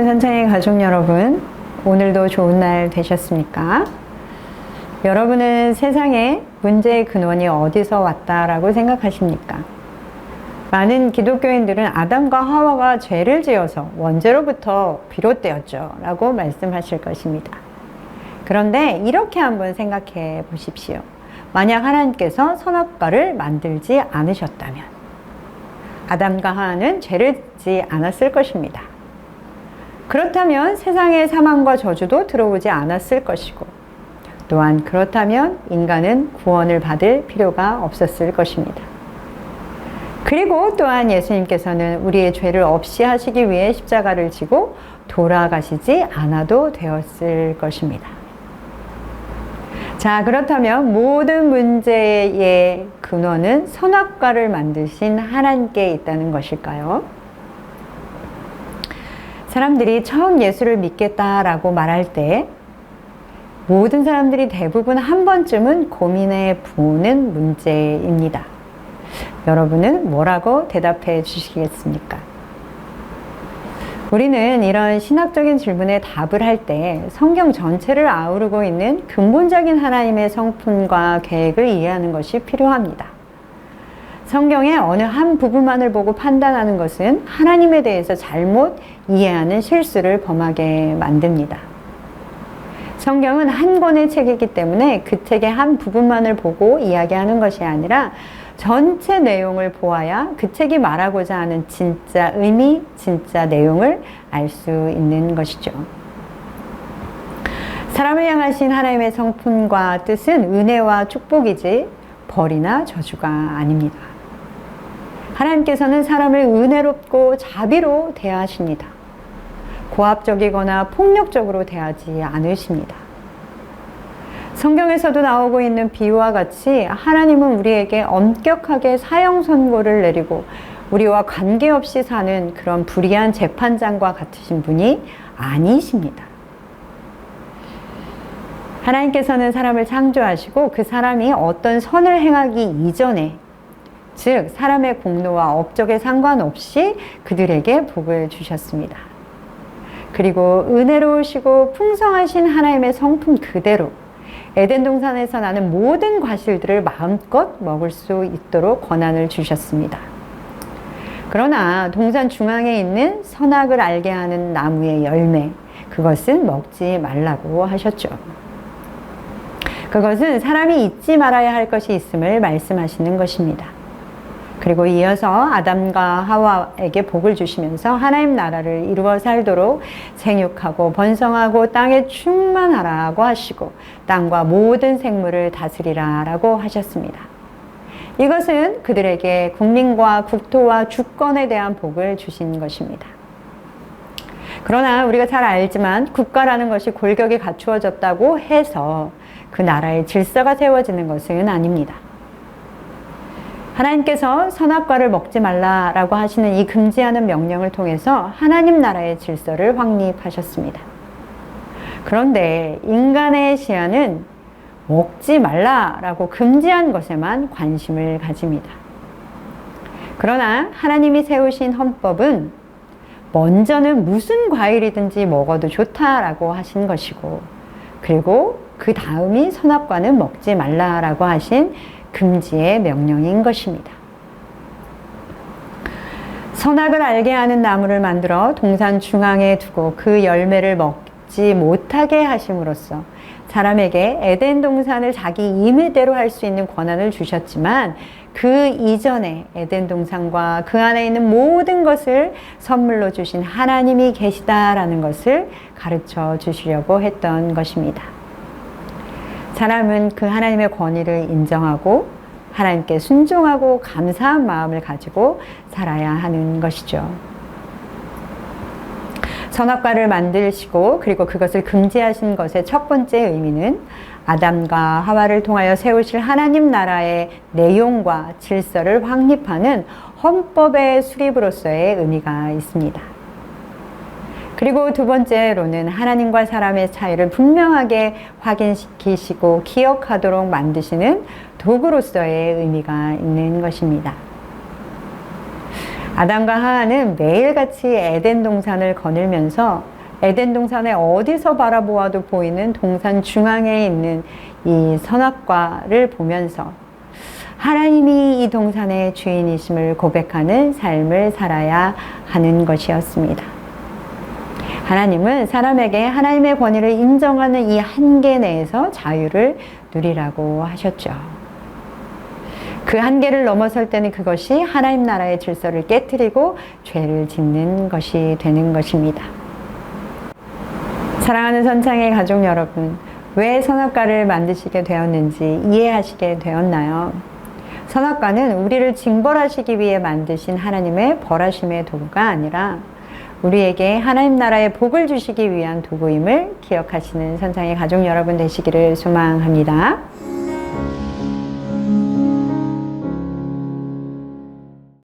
현장의 가족 여러분, 오늘도 좋은 날 되셨습니까? 여러분은 세상에 문제의 근원이 어디서 왔다라고 생각하십니까? 많은 기독교인들은 아담과 하와가 죄를 지어서 원죄로부터 비롯되었죠 라고 말씀하실 것입니다. 그런데 이렇게 한번 생각해 보십시오. 만약 하나님께서 선악과를 만들지 않으셨다면 아담과 하와는 죄를 짓지 않았을 것입니다. 그렇다면 세상에 사망과 저주도 들어오지 않았을 것이고, 또한 그렇다면 인간은 구원을 받을 필요가 없었을 것입니다. 그리고 또한 예수님께서는 우리의 죄를 없이 하시기 위해 십자가를 지고 돌아가시지 않아도 되었을 것입니다. 자, 그렇다면 모든 문제의 근원은 선악과를 만드신 하나님께 있다는 것일까요? 사람들이 처음 예수를 믿겠다라고 말할 때 모든 사람들이 대부분 한 번쯤은 고민해 보는 문제입니다. 여러분은 뭐라고 대답해 주시겠습니까? 우리는 이런 신학적인 질문에 답을 할 때 성경 전체를 아우르고 있는 근본적인 하나님의 성품과 계획을 이해하는 것이 필요합니다. 성경의 어느 한 부분만을 보고 판단하는 것은 하나님에 대해서 잘못 이해하는 실수를 범하게 만듭니다. 성경은 한 권의 책이기 때문에 그 책의 한 부분만을 보고 이야기하는 것이 아니라 전체 내용을 보아야 그 책이 말하고자 하는 진짜 의미, 진짜 내용을 알 수 있는 것이죠. 사람을 향하신 하나님의 성품과 뜻은 은혜와 축복이지 벌이나 저주가 아닙니다. 하나님께서는 사람을 은혜롭고 자비로 대하십니다. 고압적이거나 폭력적으로 대하지 않으십니다. 성경에서도 나오고 있는 비유와 같이 하나님은 우리에게 엄격하게 사형 선고를 내리고 우리와 관계없이 사는 그런 불의한 재판장과 같으신 분이 아니십니다. 하나님께서는 사람을 창조하시고 그 사람이 어떤 선을 행하기 이전에, 즉 사람의 공로와 업적에 상관없이 그들에게 복을 주셨습니다. 그리고 은혜로우시고 풍성하신 하나님의 성품 그대로 에덴 동산에서 나는 모든 과실들을 마음껏 먹을 수 있도록 권한을 주셨습니다. 그러나 동산 중앙에 있는 선악을 알게 하는 나무의 열매, 그것은 먹지 말라고 하셨죠. 그것은 사람이 잊지 말아야 할 것이 있음을 말씀하시는 것입니다. 그리고 이어서 아담과 하와에게 복을 주시면서 하나님 나라를 이루어 살도록 생육하고 번성하고 땅에 충만하라고 하시고 땅과 모든 생물을 다스리라 라고 하셨습니다. 이것은 그들에게 국민과 국토와 주권에 대한 복을 주신 것입니다. 그러나 우리가 잘 알지만 국가라는 것이 골격이 갖추어졌다고 해서 그 나라의 질서가 세워지는 것은 아닙니다. 하나님께서 선악과를 먹지 말라라고 하시는 이 금지하는 명령을 통해서 하나님 나라의 질서를 확립하셨습니다. 그런데 인간의 시야는 먹지 말라라고 금지한 것에만 관심을 가집니다. 그러나 하나님이 세우신 헌법은 먼저는 무슨 과일이든지 먹어도 좋다라고 하신 것이고, 그리고 그 다음이 선악과는 먹지 말라라고 하신 금지의 명령인 것입니다. 선악을 알게 하는 나무를 만들어 동산 중앙에 두고 그 열매를 먹지 못하게 하심으로써 사람에게 에덴 동산을 자기 임의대로 할 수 있는 권한을 주셨지만 그 이전에 에덴 동산과 그 안에 있는 모든 것을 선물로 주신 하나님이 계시다라는 것을 가르쳐 주시려고 했던 것입니다. 사람은 그 하나님의 권위를 인정하고 하나님께 순종하고 감사한 마음을 가지고 살아야 하는 것이죠. 선악과를 만드시고 그리고 그것을 금지하신 것의 첫 번째 의미는 아담과 하와를 통하여 세우실 하나님 나라의 내용과 질서를 확립하는 헌법의 수립으로서의 의미가 있습니다. 그리고 두 번째로는 하나님과 사람의 차이를 분명하게 확인시키시고 기억하도록 만드시는 도구로서의 의미가 있는 것입니다. 아담과 하와는 매일같이 에덴 동산을 거닐면서 에덴 동산에 어디서 바라보아도 보이는 동산 중앙에 있는 이 선악과를 보면서 하나님이 이 동산의 주인이심을 고백하는 삶을 살아야 하는 것이었습니다. 하나님은 사람에게 하나님의 권위를 인정하는 이 한계 내에서 자유를 누리라고 하셨죠. 그 한계를 넘어설 때는 그것이 하나님 나라의 질서를 깨트리고 죄를 짓는 것이 되는 것입니다. 사랑하는 선창의 가족 여러분, 왜 선악과를 만드시게 되었는지 이해하시게 되었나요? 선악과는 우리를 징벌하시기 위해 만드신 하나님의 벌하심의 도구가 아니라 우리에게 하나님 나라의 복을 주시기 위한 도구임을 기억하시는 선창의 가족 여러분 되시기를 소망합니다.